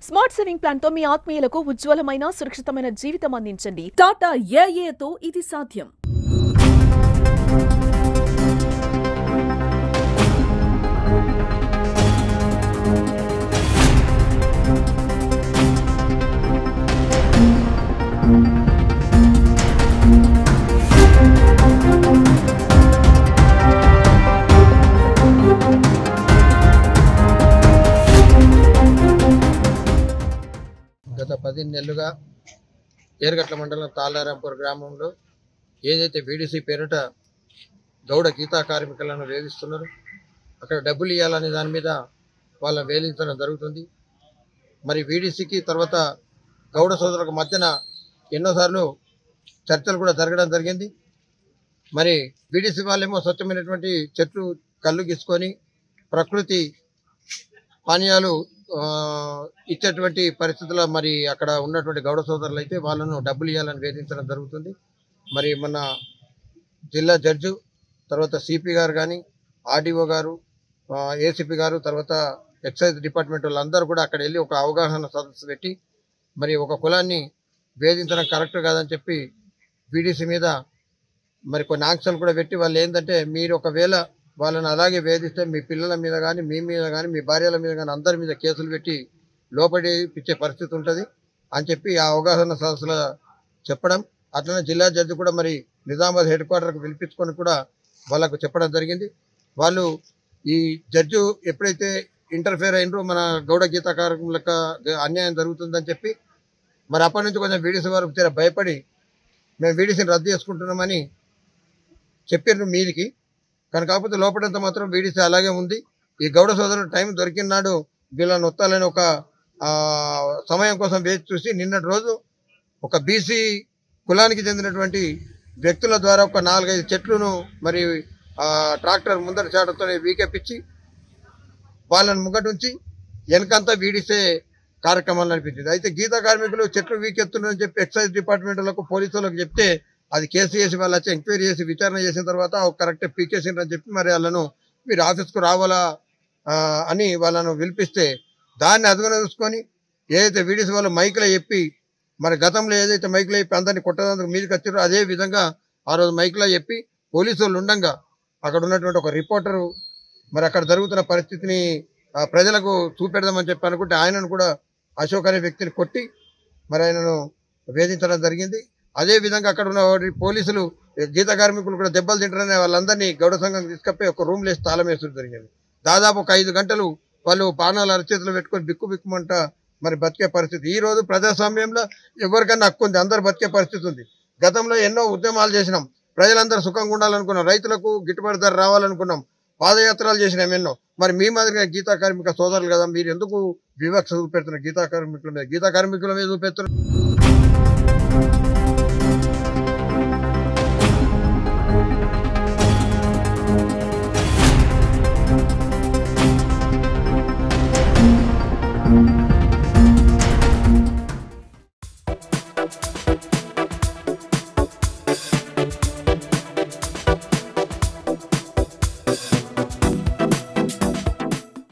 Smart saving plan తో మీ ఆత్మీయులకు ఉజ్వలమైన సురక్షితమైన జీవితం అందించండి. టాటా ఏఏతో ఇది సాధ్యం. గత 10 నెలలుగా ఏర్గట్ల మండలం తాళారాంపూర్ గ్రామంలో ఏదైతే వీడీసీ పేరిట గౌడ గీతా కార్మికులను వేధిస్తున్నారు, అక్కడ డబ్బులు ఇవ్వాలనే దాని మీద వాళ్ళని వేధించడం జరుగుతుంది. మరి వీడీసీకి తర్వాత గౌడ సోదరులకు మధ్యన ఎన్నోసార్లు చర్చలు కూడా జరగడం జరిగింది. మరి వీడీసీ వాళ్ళేమో స్వచ్ఛమైనటువంటి చెట్లు కళ్ళు గీసుకొని ప్రకృతి పానీయాలు ఇచ్చేటువంటి పరిస్థితుల్లో మరి అక్కడ ఉన్నటువంటి గౌడ సోదరులు అయితే వాళ్ళను డబ్బులు ఇవ్వాలని వేధించడం జరుగుతుంది. మరి మన జిల్లా జడ్జు తర్వాత సిపి గారు కానీ ఆర్డీఓ గారు ఏసీపీ గారు తర్వాత ఎక్సైజ్ డిపార్ట్మెంట్ వాళ్ళందరూ కూడా అక్కడ వెళ్ళి ఒక అవగాహన సదస్సు పెట్టి మరి ఒక కులాన్ని వేధించడం కరెక్ట్ కాదని చెప్పి వీడీసీ మీద మరి కొన్ని ఆంక్షలు కూడా పెట్టి వాళ్ళు ఏంటంటే మీరు ఒకవేళ వాళ్ళని అలాగే వేధిస్తే మీ పిల్లల మీద కానీ మీ మీద కానీ మీ భార్యల మీద కానీ అందరి మీద కేసులు పెట్టి లోపడిపించే పరిస్థితి ఉంటుంది అని చెప్పి ఆ అవగాహన సదస్సులో చెప్పడం. అట్లనే జిల్లా జడ్జి కూడా మరి నిజామాబాద్ హెడ్ క్వార్టర్కి పిలిపించుకొని కూడా వాళ్ళకు చెప్పడం జరిగింది. వాళ్ళు ఈ జడ్జు ఎప్పుడైతే ఇంటర్ఫేర్ అయినరో మన గౌడ గీతా కార్మికులకు అన్యాయం జరుగుతుందని చెప్పి మరి అప్పటి నుంచి కొంచెం వీడీసీ వారు భయపడి మేము వీడీసీని రద్దు చేసుకుంటున్నామని చెప్పారు మీదికి. కానీ కాకపోతే లోపలంతా మాత్రం వీడీసీ అలాగే ఉంది. ఈ గౌడ సోదరుడు టైం దొరికిన నాడు వీళ్ళని వత్తాలని ఒక సమయం కోసం వేచి చూసి నిన్నటి రోజు ఒక బీసీ కులానికి చెందినటువంటి వ్యక్తుల ద్వారా ఒక 4-5 చెట్లను మరి ట్రాక్టర్ ముందర చాటతో వీకెప్పించి వాళ్ళని ముంగటుంచి వెనకంతా వీడిసే కార్యక్రమాలు నడిపించింది. అయితే గీతా కార్మికులు చెట్లు వీకెత్తున్నారని చెప్పి ఎక్సైజ్ డిపార్ట్మెంట్లకు పోలీసులకు చెప్తే అది కేసు చేసి వాళ్ళు వచ్చి ఎంక్వైరీ చేసి విచారణ చేసిన తర్వాత కరెక్ట్ పీకేసిండ్రని చెప్పి మరి వాళ్ళను మీరు ఆఫీస్కు రావాలా అని వాళ్ళను పిలిపిస్తే దాన్ని అదుగున చూసుకొని ఏదైతే వీడీసీ వాళ్ళు మైకులో చెప్పి మరి గతంలో ఏదైతే మైకులో చెప్పి అందరినీ కొట్టడానికి మీదకి వచ్చారో అదే విధంగా ఆ రోజు మైకులో చెప్పి పోలీసు వాళ్ళు ఉండగా అక్కడ ఉన్నటువంటి ఒక రిపోర్టరు మరి అక్కడ జరుగుతున్న పరిస్థితిని ప్రజలకు చూపెడదామని చెప్పి అనుకుంటే ఆయనను కూడా అశోక్ అనే వ్యక్తిని కొట్టి మరి ఆయనను వేధించడం జరిగింది. అదే విధంగా అక్కడ ఉన్న పోలీసులు గీతా కార్మికులు కూడా దెబ్బలు తింటారని వాళ్ళందరినీ గౌడ సంఘం తీసుకపోయి ఒక రూమ్లో వేసి తాళం వేసడం జరిగింది. దాదాపు ఒక 5 గంటలు వాళ్ళు పానాలు అరచేతులు పెట్టుకొని బిక్కుమంట మరి బతికే పరిస్థితి. ఈ రోజు ప్రజాస్వామ్యంలో ఎవరికన్నా హక్కు ఉంది, అందరు బతికే పరిస్థితి ఉంది. గతంలో ఎన్నో ఉద్యమాలు చేసినాం, ప్రజలందరూ సుఖంగా ఉండాలనుకున్నాం, రైతులకు గిట్టుబాటు ధర రావాలనుకున్నాం, పాదయాత్రలు చేసినాం ఎన్నో. మరి మీ మాదిరిగా గీతా కార్మిక సోదరులు కదా, మీరు ఎందుకు వివక్ష చూపెడుతున్నారు? గీతా కార్మికుల మీద చూపెడుతున్నారు.